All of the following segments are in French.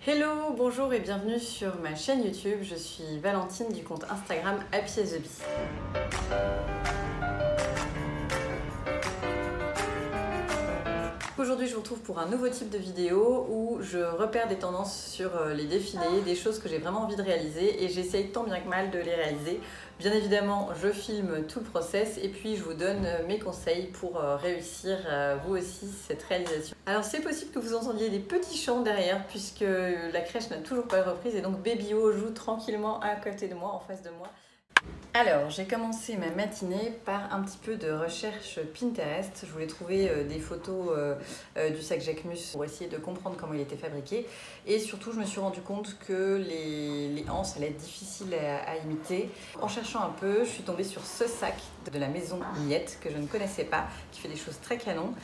Hello, bonjour et bienvenue sur ma chaîne YouTube. Je suis Valentine du compte Instagram Happy as a Bee. Aujourd'hui, je vous retrouve pour un nouveau type de vidéo où je repère des tendances sur les défilés, des choses que j'ai vraiment envie de réaliser et j'essaye tant bien que mal de les réaliser. Bien évidemment, je filme tout le process et puis je vous donne mes conseils pour réussir vous aussi cette réalisation. Alors c'est possible que vous entendiez des petits chants derrière puisque la crèche n'a toujours pas reprise et donc Baby O joue tranquillement à côté de moi, en face de moi. Alors, j'ai commencé ma matinée par un petit peu de recherche Pinterest. Je voulais trouver des photos du sac Jacquemus pour essayer de comprendre comment il était fabriqué. Et surtout, je me suis rendu compte que les anses allaient être difficiles à imiter. En cherchant un peu, je suis tombée sur ce sac de la maison Miette que je ne connaissais pas, qui fait des choses très canon.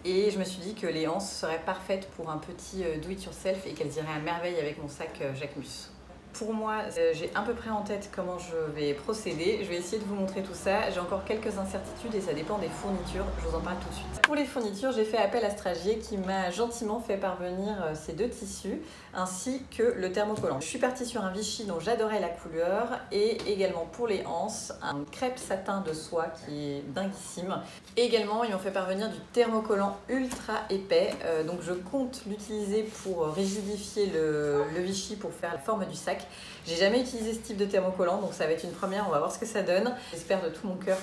Et je me suis dit que les anses seraient parfaites pour un petit do-it-yourself et qu'elles iraient à merveille avec mon sac Jacquemus. Pour moi, j'ai à peu près en tête comment je vais procéder. Je vais essayer de vous montrer tout ça. J'ai encore quelques incertitudes et ça dépend des fournitures. Je vous en parle tout de suite. Pour les fournitures, j'ai fait appel à Stragier qui m'a gentiment fait parvenir ces deux tissus ainsi que le thermocollant. Je suis partie sur un Vichy dont j'adorais la couleur et également pour les anses, un crêpe satin de soie qui est dinguissime. Et également, ils m'ont fait parvenir du thermocollant ultra épais. Donc je compte l'utiliser pour rigidifier le Vichy pour faire la forme du sac. J'ai jamais utilisé ce type de thermocollant, donc ça va être une première, on va voir ce que ça donne. J'espère de tout mon cœur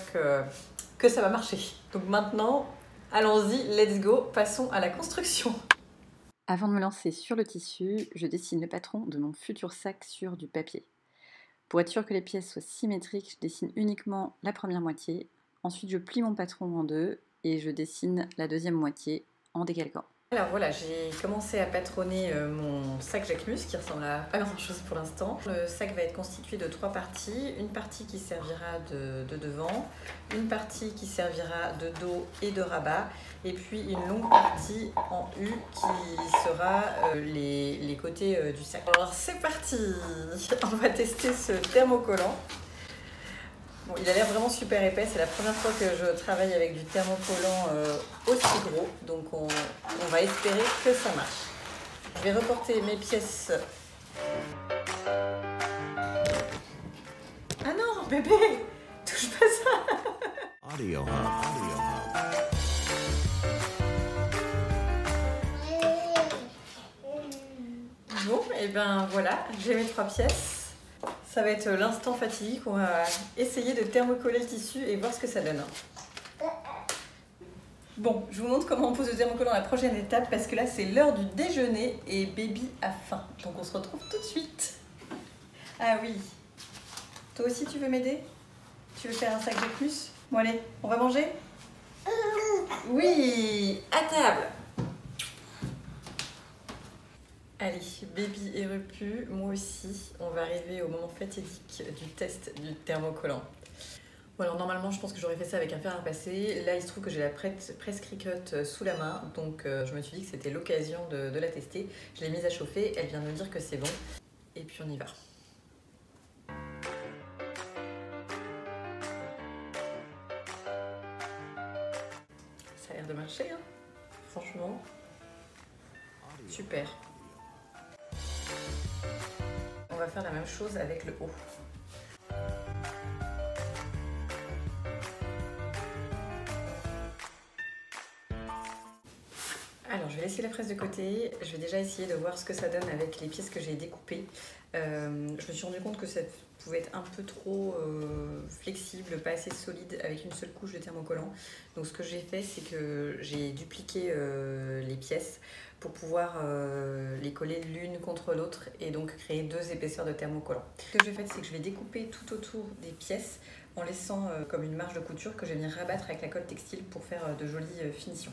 que ça va marcher. Donc maintenant, allons-y, let's go, passons à la construction. Avant de me lancer sur le tissu, je dessine le patron de mon futur sac sur du papier. Pour être sûr que les pièces soient symétriques, je dessine uniquement la première moitié. Ensuite, je plie mon patron en deux et je dessine la deuxième moitié en décalquant. Alors voilà, j'ai commencé à patronner mon sac Jacquemus qui ressemble à pas grand chose pour l'instant. Le sac va être constitué de trois parties. Une partie qui servira de devant, une partie qui servira de dos et de rabat, et puis une longue partie en U qui sera les côtés du sac. Alors c'est parti. On va tester ce thermocollant. Bon, il a l'air vraiment super épais, c'est la première fois que je travaille avec du thermocollant aussi gros, donc on va espérer que ça marche. Je vais reporter mes pièces. Ah non, bébé, touche pas ça. Audio Hub, Audio Hub. Bon, et ben voilà, j'ai mes trois pièces. Ça va être l'instant fatidique, on va essayer de thermocoller le tissu et voir ce que ça donne. Bon, je vous montre comment on pose le thermocollant à la prochaine étape parce que là c'est l'heure du déjeuner et Baby a faim. Donc on se retrouve tout de suite. Ah oui, toi aussi tu veux m'aider? Tu veux faire un sac Jacquemus? Bon allez, on va manger? Oui, à table. Allez, Baby est repu, moi aussi. On va arriver au moment fatidique du test du thermocollant. Bon alors normalement je pense que j'aurais fait ça avec un fer à repasser. Là il se trouve que j'ai la presse Cricut sous la main, donc je me suis dit que c'était l'occasion de la tester. Je l'ai mise à chauffer, elle vient de me dire que c'est bon. Et puis on y va. Ça a l'air de marcher, hein, franchement. Super. On va faire la même chose avec le haut. Alors je vais laisser la presse de côté, je vais déjà essayer de voir ce que ça donne avec les pièces que j'ai découpées. Je me suis rendu compte que ça pouvait être un peu trop flexible, pas assez solide avec une seule couche de thermocollant. Donc ce que j'ai fait, c'est que j'ai dupliqué les pièces pour pouvoir les coller l'une contre l'autre et donc créer deux épaisseurs de thermocollant. Ce que j'ai fait, c'est que je vais découper tout autour des pièces en laissant comme une marge de couture que je vais venir rabattre avec la colle textile pour faire de jolies finitions.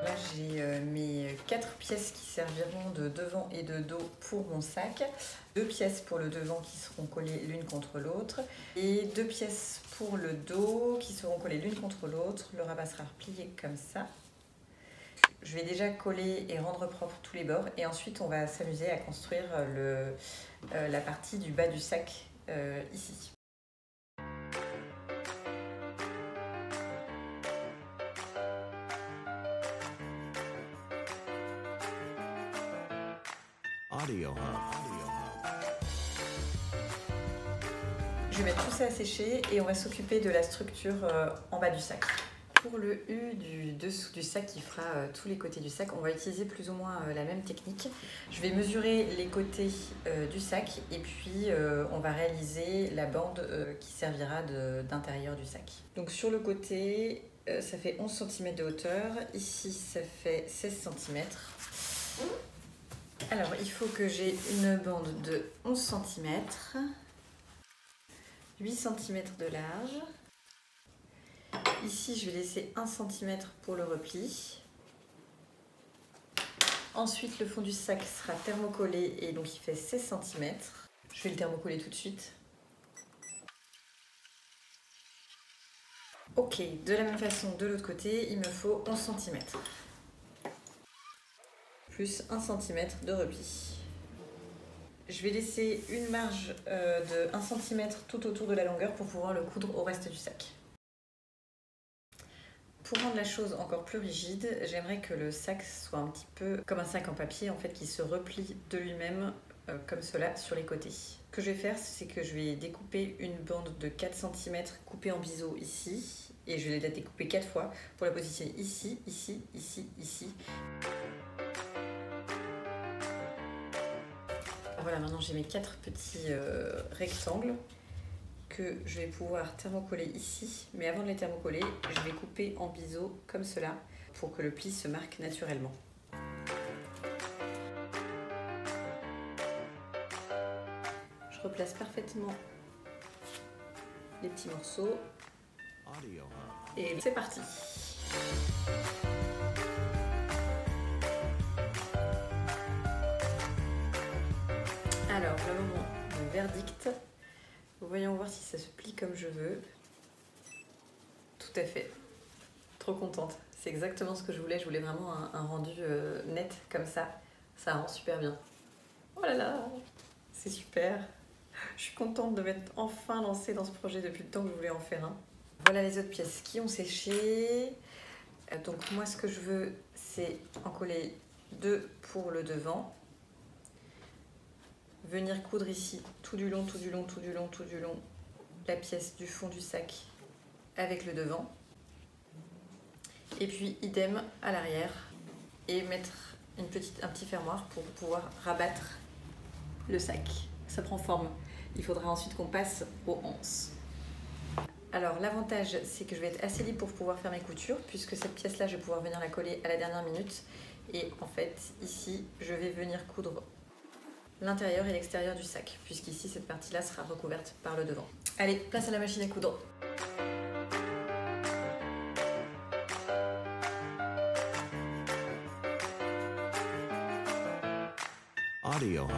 Là j'ai mes 4 pièces qui serviront de devant et de dos pour mon sac, 2 pièces pour le devant qui seront collées l'une contre l'autre et 2 pièces pour le dos qui seront collées l'une contre l'autre. Le rabat sera replié comme ça. Je vais déjà coller et rendre propre tous les bords et ensuite on va s'amuser à construire la partie du bas du sac ici. Je vais mettre tout ça à sécher et on va s'occuper de la structure en bas du sac. Pour le U du dessous du sac qui fera tous les côtés du sac, on va utiliser plus ou moins la même technique. Je vais mesurer les côtés du sac et puis on va réaliser la bande qui servira d'intérieur du sac. Donc sur le côté, ça fait 11 cm de hauteur. Ici, ça fait 16 cm. Alors, il faut que j'ai une bande de 11 cm, 8 cm de large. Ici, je vais laisser 1 cm pour le repli. Ensuite, le fond du sac sera thermocollé et donc il fait 16 cm. Je vais le thermocoller tout de suite. Ok, de la même façon, de l'autre côté, il me faut 11 cm. Plus 1 cm de repli. Je vais laisser une marge de 1 cm tout autour de la longueur pour pouvoir le coudre au reste du sac. Pour rendre la chose encore plus rigide, j'aimerais que le sac soit un petit peu comme un sac en papier en fait, qui se replie de lui-même comme cela sur les côtés. Ce que je vais faire, c'est que je vais découper une bande de 4 cm coupée en biseau ici, et je vais la découper 4 fois pour la positionner ici, ici, ici, ici. Voilà, maintenant j'ai mes 4 petits rectangles que je vais pouvoir thermocoller ici, mais avant de les thermocoller, je vais couper en biseau comme cela pour que le pli se marque naturellement. Je replace parfaitement les petits morceaux et c'est parti. Alors, le moment du verdict. Voyons voir si ça se plie comme je veux. Tout à fait. Trop contente. C'est exactement ce que je voulais. Je voulais vraiment un rendu net comme ça. Ça rend super bien. Oh là là, c'est super. Je suis contente de m'être enfin lancée dans ce projet depuis le temps que je voulais en faire un. Voilà les autres pièces qui ont séché. Donc moi ce que je veux, c'est en coller 2 pour le devant. Venir coudre ici tout du long, tout du long, tout du long, tout du long la pièce du fond du sac avec le devant. Et puis idem à l'arrière et mettre un petit fermoir pour pouvoir rabattre le sac. Ça prend forme. Il faudra ensuite qu'on passe aux anses. Alors l'avantage c'est que je vais être assez libre pour pouvoir faire mes coutures puisque cette pièce là je vais pouvoir venir la coller à la dernière minute. Et en fait ici je vais venir coudre l'intérieur et l'extérieur du sac, puisqu'ici cette partie-là sera recouverte par le devant. Allez, place à la machine à coudre. Audio Hub.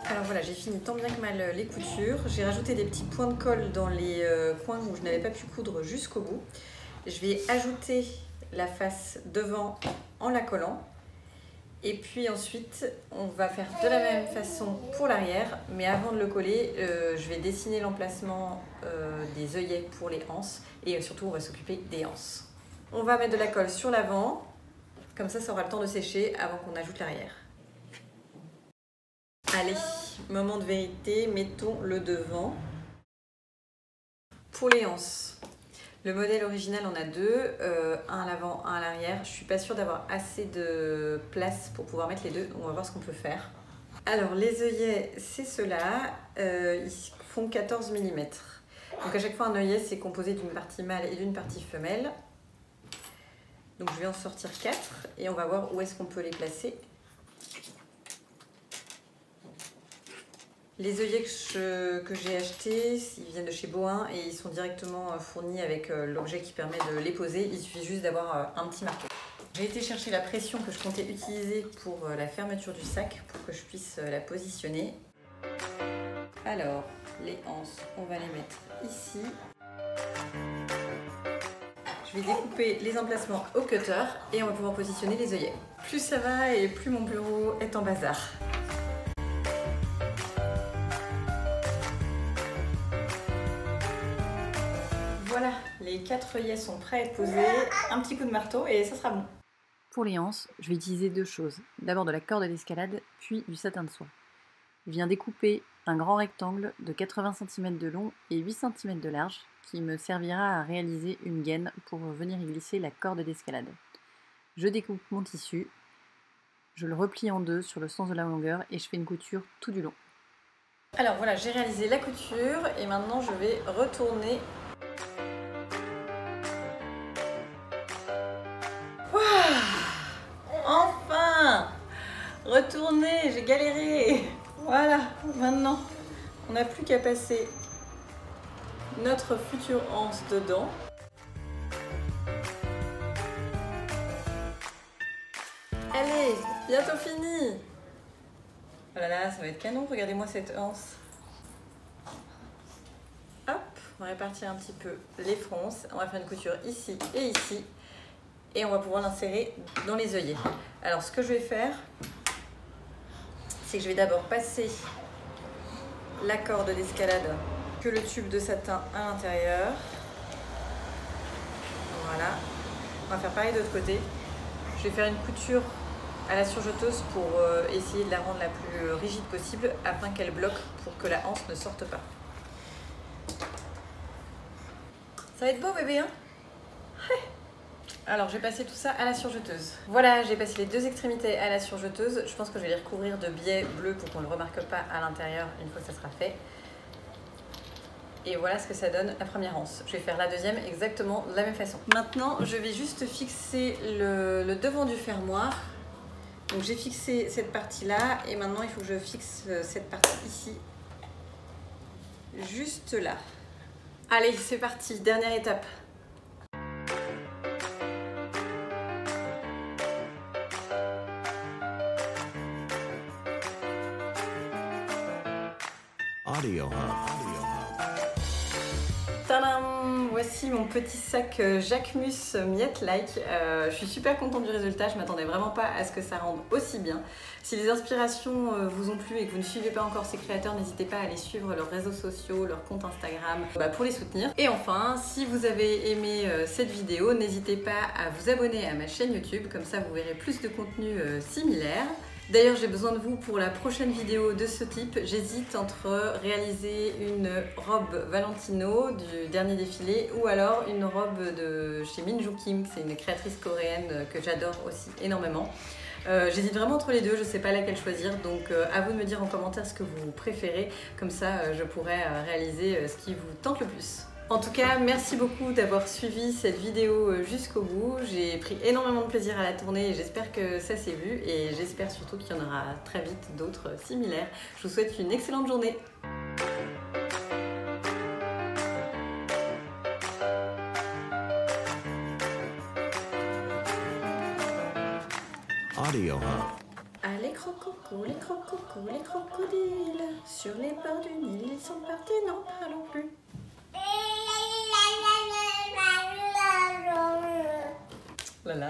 Alors voilà, j'ai fini tant bien que mal les coutures. J'ai rajouté des petits points de colle dans les coins où je n'avais pas pu coudre jusqu'au bout. Je vais ajouter la face devant en la collant. Et puis ensuite, on va faire de la même façon pour l'arrière. Mais avant de le coller, je vais dessiner l'emplacement des œillets pour les anses. Et surtout, on va s'occuper des anses. On va mettre de la colle sur l'avant. Comme ça aura le temps de sécher avant qu'on ajoute l'arrière. Allez, moment de vérité, mettons le devant. Pour les anses, le modèle original en a deux, un à l'avant, un à l'arrière. Je suis pas sûre d'avoir assez de place pour pouvoir mettre les deux, on va voir ce qu'on peut faire. Alors les œillets, c'est ceux-là, ils font 14 mm. Donc à chaque fois un œillet c'est composé d'une partie mâle et d'une partie femelle. Donc je vais en sortir 4 et on va voir où est-ce qu'on peut les placer. Les œillets que j'ai achetés, ils viennent de chez Bohin et ils sont directement fournis avec l'objet qui permet de les poser. Il suffit juste d'avoir un petit marteau. J'ai été chercher la pression que je comptais utiliser pour la fermeture du sac pour que je puisse la positionner. Alors, les anses, on va les mettre ici. Je vais découper les emplacements au cutter et on va pouvoir positionner les œillets. Plus ça va et plus mon bureau est en bazar. les 4 œillets sont prêts à être posés. Un petit coup de marteau et ça sera bon. Pour les anses, je vais utiliser 2 choses. D'abord de la corde d'escalade, puis du satin de soie. Je viens découper un grand rectangle de 80 cm de long et 8 cm de large qui me servira à réaliser une gaine pour venir y glisser la corde d'escalade. Je découpe mon tissu, je le replie en 2 sur le sens de la longueur et je fais une couture tout du long. Alors voilà, j'ai réalisé la couture et maintenant je vais retourner. Wow, enfin retourner, j'ai galéré. Voilà, maintenant on n'a plus qu'à passer notre future anse dedans. Allez, bientôt fini. Oh là là, ça va être canon, regardez-moi cette anse. Hop, on va répartir un petit peu les fronces. On va faire une couture ici et ici. Et on va pouvoir l'insérer dans les œillets. Alors ce que je vais faire, c'est que je vais d'abord passer la corde d'escalade que le tube de satin à l'intérieur. Voilà. On va faire pareil de l'autre côté. Je vais faire une couture à la surjeteuse pour essayer de la rendre la plus rigide possible afin qu'elle bloque pour que la anse ne sorte pas. Ça va être beau bébé, hein? Alors j'ai passé tout ça à la surjeteuse. Voilà, j'ai passé les 2 extrémités à la surjeteuse. Je pense que je vais les recouvrir de biais bleu pour qu'on ne le remarque pas à l'intérieur une fois que ça sera fait. Et voilà ce que ça donne la première anse. Je vais faire la deuxième exactement de la même façon. Maintenant, je vais juste fixer le devant du fermoir. Donc j'ai fixé cette partie-là et maintenant il faut que je fixe cette partie ici. Juste là. Allez, c'est parti, dernière étape. Audio Hub. Tadam! Voici mon petit sac Jacquemus Miette-like. Je suis super contente du résultat, je m'attendais vraiment pas à ce que ça rende aussi bien. Si les inspirations vous ont plu et que vous ne suivez pas encore ces créateurs, n'hésitez pas à aller suivre leurs réseaux sociaux, leur compte Instagram pour les soutenir. Et enfin, si vous avez aimé cette vidéo, n'hésitez pas à vous abonner à ma chaîne YouTube, comme ça vous verrez plus de contenu similaire. D'ailleurs, j'ai besoin de vous pour la prochaine vidéo de ce type. J'hésite entre réaliser une robe Valentino du dernier défilé ou alors une robe de chez Minju Kim, c'est une créatrice coréenne que j'adore aussi énormément. J'hésite vraiment entre les deux, je ne sais pas laquelle choisir, donc à vous de me dire en commentaire ce que vous préférez, comme ça je pourrai réaliser ce qui vous tente le plus. En tout cas, merci beaucoup d'avoir suivi cette vidéo jusqu'au bout. J'ai pris énormément de plaisir à la tourner et j'espère que ça s'est vu. Et j'espère surtout qu'il y en aura très vite d'autres similaires. Je vous souhaite une excellente journée. Audio Hub. Allez les crocodiles, sur les bords du Nil, ils sont partis, n'en parlons plus. Voilà.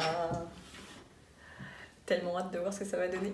Tellement hâte de voir ce que ça va donner.